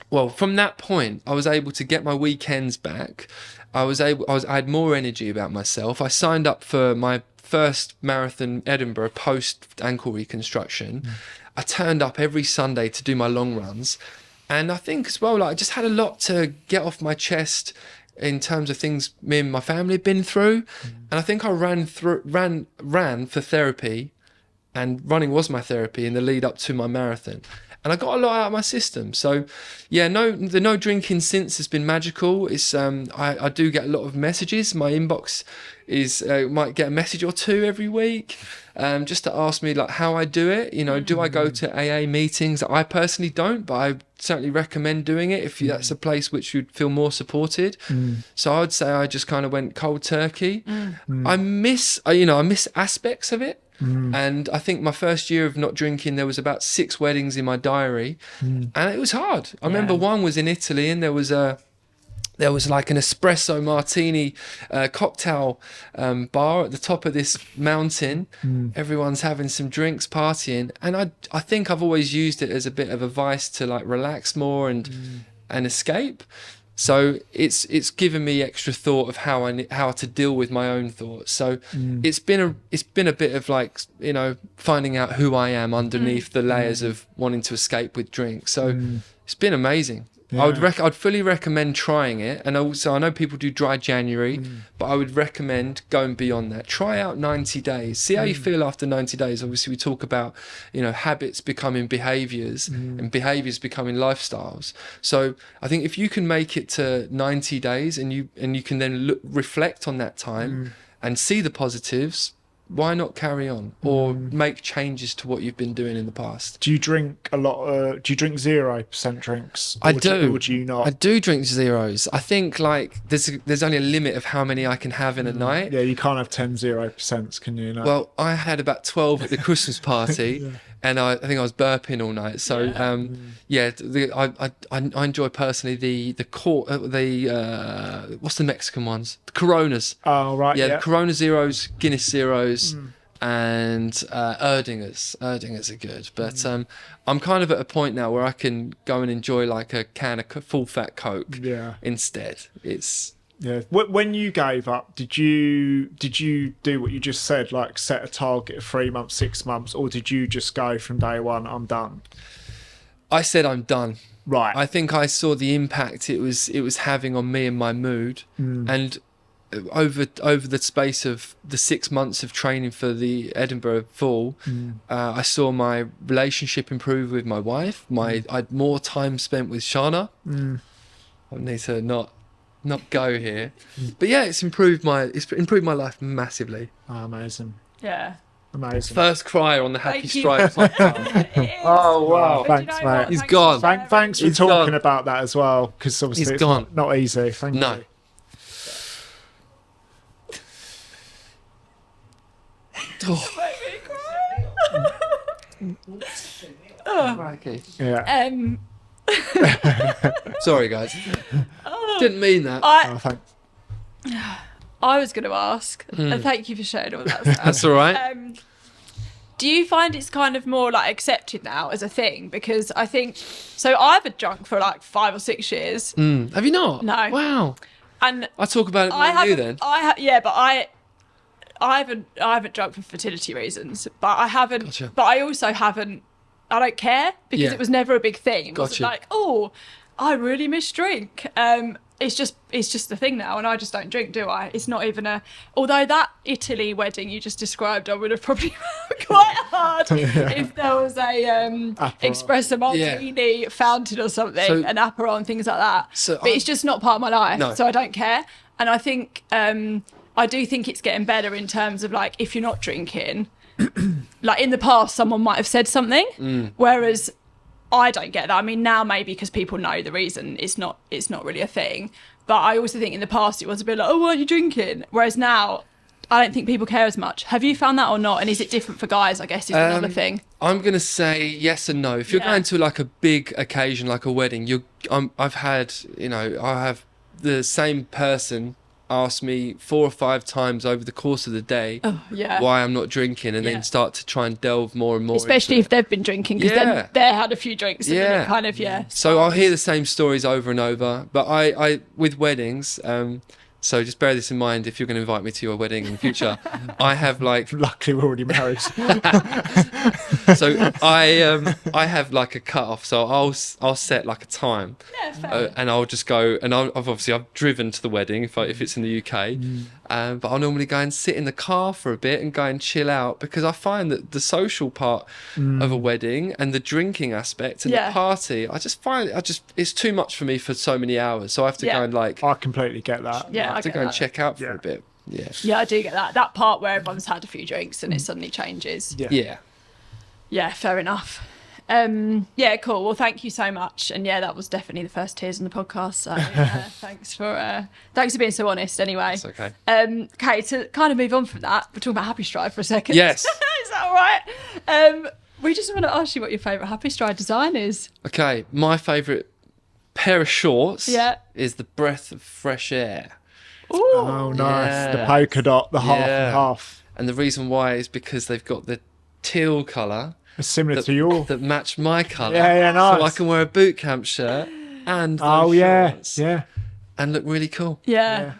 Well, from that point, I was able to get my weekends back. I had more energy about myself. I signed up for my first marathon, Edinburgh, post ankle reconstruction. I turned up every Sunday to do my long runs. And I think as well, like I just had a lot to get off my chest in terms of things me and my family had been through. And I think I ran for therapy, and running was my therapy in the lead up to my marathon. And I got a lot out of my system. So, the no drinking since has been magical. It's I do get a lot of messages. My inbox is might get a message or two every week, just to ask me like how I do it. Do I go to AA meetings? I personally don't, but I certainly recommend doing it if that's a place which you'd feel more supported. So I would say I just kind of went cold turkey. I miss aspects of it. And I think my first year of not drinking, there was about 6 weddings in my diary, and it was hard. I remember one was in Italy, and there was like an espresso martini cocktail bar at the top of this mountain. Everyone's having some drinks, partying, and I think I've always used it as a bit of a vice to like relax more and escape. So it's given me extra thought of how to deal with my own thoughts. So it's been a bit of like finding out who I am underneath the layers of wanting to escape with drink. So it's been amazing. Yeah. I'd fully recommend trying it. And also, I know people do dry January, but I would recommend going beyond that. Try out 90 days. See how you feel after 90 days. Obviously, we talk about, habits becoming behaviours and behaviours becoming lifestyles. So I think if you can make it to 90 days and you can then reflect on that time and see the positives, why not carry on or make changes to what you've been doing in the past? Do you drink a lot? Do you drink 0% drinks? I do. Or do you not? I do drink zeros. I think there's only a limit of how many I can have in a night. Yeah, you can't have 10 0%, can you? No. Well, I had about 12 at the Christmas party, and I think I was burping all night. So I enjoy personally the what's the Mexican ones? The Coronas. Oh right. Yeah, the Corona Zeros, Guinness Zeros, and Erdingers. Erdingers are good, but I'm kind of at a point now where I can go and enjoy like a can of full fat Coke. Yeah. Instead, it's. Yeah. When you gave up, did you do what you just said, like set a target of 3 months, 6 months, or did you just go from day one, I'm done? I said I'm done. Right. I think I saw the impact it was having on me and my mood, and over the space of the 6 months of training for the Edinburgh Fall, I saw my relationship improve with my wife. I had more time spent with Shana. I need to not go here, but yeah, it's improved my life massively. Oh, amazing. Yeah. Amazing. First crier on the Happy Thank you. Stride podcast. Oh wow! But Thanks, you know mate. what? He's Thanks gone. for sharing. Thanks for He's talking gone. about that as well, because obviously He's it's gone. not easy. Thank No. you. Crikey. Yeah. Sorry, guys. Didn't mean that. Oh, thanks. I was going to ask, and thank you for sharing all that stuff. That's all right. Do you find it's kind of more like accepted now as a thing? Because I think, so I haven't drunk for like 5 or 6 years, Have you not? No. Wow. and I talk about it I more than you haven't. then. But I haven't drunk for fertility reasons, but I haven't. Gotcha. But I also haven't. I don't care because Yeah. it was never a big thing. It wasn't Gotcha. like, oh, I really miss drink. It's just the thing now, and I just don't drink, do I? It's not even a. Although that Italy wedding you just described, I would have probably found quite hard if there was a espresso martini fountain or something, So- an Aperol and things like that. So but it's just not part of my life, No. so I don't care. And I think I do think it's getting better in terms of like if you're not drinking, like in the past someone might have said something, whereas I don't get that. I mean, now maybe because people know the reason it's not really a thing. But I also think in the past it was a bit like, oh, why are you drinking? Whereas now, I don't think people care as much. Have you found that or not? And is it different for guys? I guess is another thing. I'm gonna say yes and no. If you're Yeah. going to like a big occasion, like a wedding, I have the same person ask me 4 or 5 times over the course of the day Yeah. why I'm not drinking, and Yeah. then start to try and delve more and more. Especially into if they've been drinking, because Yeah. then they had a few drinks and then Yeah. it kind of, So I'll hear the same stories over and over. But I with weddings, so just bear this in mind if you're going to invite me to your wedding in the future. I have like, Luckily, we're already married. so I have like a cut off. So I'll set like a time, and I'll just go. And I've driven to the wedding if it's in the UK, but I'll normally go and sit in the car for a bit and go and chill out, because I find that the social part of a wedding and the drinking aspect and Yeah. the party, I just find it's too much for me for so many hours. So I have to Yeah. go and like. I completely get that. Yeah, I have to get go and that. check out for Yeah. a bit. Yeah. Yeah, I do get that. That part where everyone's had a few drinks and it suddenly changes. Yeah. Yeah. Yeah, fair enough. Yeah, cool. Well, thank you so much. And yeah, that was definitely the first tears on the podcast. So thanks for being so honest. Anyway, It's okay. Okay, to kind of move on from that, we're talking about Happy Stride for a second. Yes. Is that all right? We just want to ask you what your favourite Happy Stride design is. Okay. My favourite pair of shorts Yeah. is the Breath of Fresh Air. Ooh. Oh, nice. The Yeah. polka dot, the half Yeah. and half. And the reason why is because they've got the teal colour It's similar to your. that match my colour. Yeah, So I nice. can wear a boot camp shirt and those Oh, yeah. shorts Yeah. and look really cool. Yeah.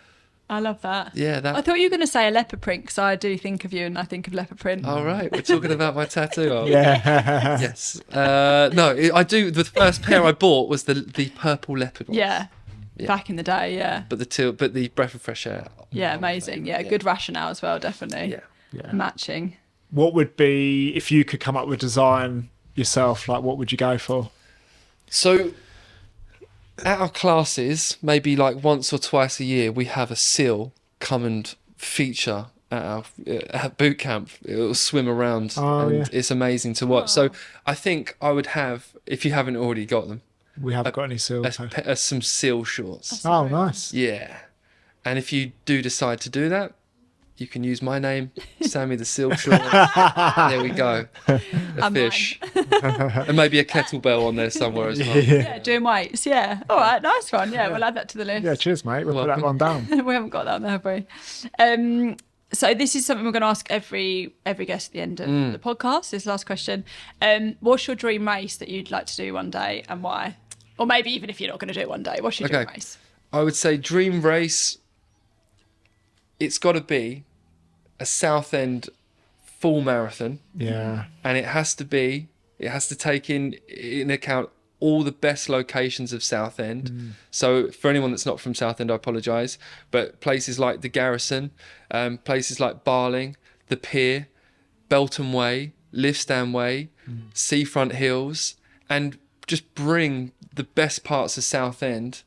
I love that. Yeah, that. I thought you were going to say a leopard print because I do think of you and I think of leopard print. All right, we're talking about my tattoo. Art. Yeah. Yes. No, I do. The first pair I bought was the purple leopard one. Yeah. Yeah. Back in the day, yeah. But the breath of fresh air. Yeah, amazing. Yeah, good rationale as well, definitely. Yeah. Matching. What would be, if you could come up with design yourself, like what would you go for? So at our classes, maybe like once or twice a year, we have a seal come and feature at our at boot camp. It'll swim around and it's amazing to watch. So I think I would have, if you haven't already got them, We haven't got any seals. some seal shorts. Oh, nice. Yeah. And if you do decide to do that, you can use my name, Sammy the Seal Short. There we go. A fish. And maybe a kettlebell on there somewhere as well. Yeah, doing weights. Yeah. All right, nice one. Yeah, we'll add that to the list. Yeah, cheers, mate. We'll put that one down. We haven't got that on there, have we? So this is something we're going to ask every guest at the end of the podcast. This last question. What's your dream race that you'd like to do one day and why? Or maybe even if you're not going to do it one day, what's your dream race? I would say dream race, it's got to be a Southend full marathon. Yeah. And it has to take in account all the best locations of Southend. So for anyone that's not from Southend, I apologise, but places like the Garrison, places like Barling, the Pier, Belton Way, Livestand Way, Seafront Hills, and just bring the best parts of Southend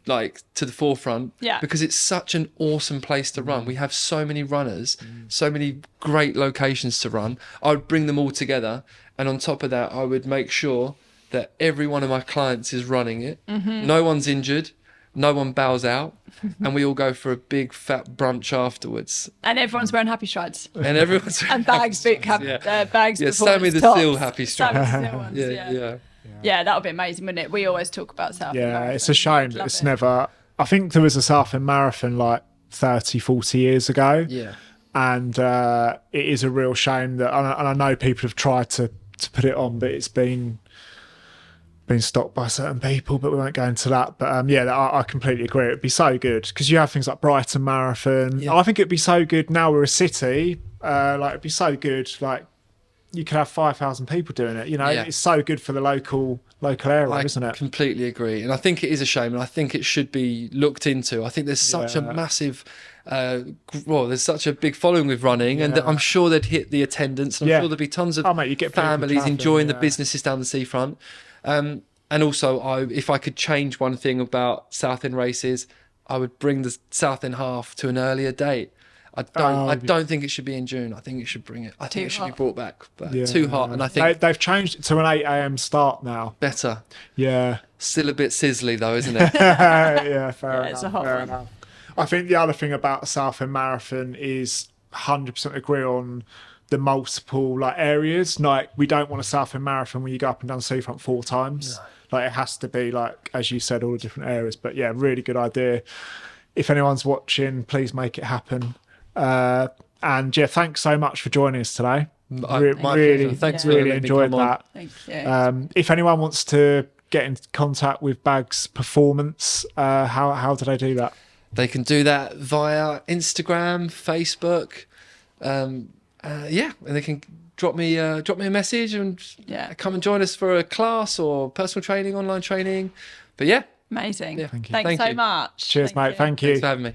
like to the forefront, because it's such an awesome place to run. We have so many runners, so many great locations to run. I would bring them all together, and on top of that I would make sure that every one of my clients is running it. No one's injured, no one bows out, and we all go for a big fat brunch afterwards. And everyone's wearing happy strides. And everyone's And bags, boot camp, bags. Yeah, Sammy the Seal happy strides. Sammy the Seal ones, Yeah. Yeah, that would be amazing, wouldn't it? We always talk about Southend Marathon. It's a shame that it's never... I think there was a Southend Marathon like 30, 40 years ago. Yeah. And it is a real shame that... And I know people have tried to put it on, but it's been stopped by certain people, but we won't go into that. But I completely agree. It'd be so good because you have things like Brighton Marathon. Yeah. I think it'd be so good now we're a city. It'd be so good. Like you could have 5,000 people doing it. You know, it's so good for the local area, isn't it? I completely agree, and I think it is a shame, and I think it should be looked into. I think there's such a massive. There's such a big following with running, and I'm sure they'd hit the attendance. I'm sure there'd be tons of families enjoying the businesses down the seafront. And also, if I could change one thing about Southend races, I would bring the Southend half to an earlier date. I don't think it should be in June. I think it should bring it. I think it should be brought back. Too hot, and I think they've changed it to an 8 a.m. start now. Better. Yeah. Still a bit sizzly though, isn't it? Yeah, fair enough. It's a hot one. Enough. I think the other thing about the Southend Marathon is 100% agree on the multiple areas. Like we don't want a Southend Marathon when you go up and down the seafront 4 times. No. Like it has to be as you said, all the different areas. But yeah, really good idea. If anyone's watching, please make it happen. And thanks so much for joining us today. Really, thanks. Really enjoyed that. Thank you. If anyone wants to get in contact with Bags Performance, how do they do that? They can do that via Instagram, Facebook, and they can drop me a message and come and join us for a class or personal training, online training. But amazing. Thank you. Thanks so much. Cheers, mate. Thank you. Thanks for having me.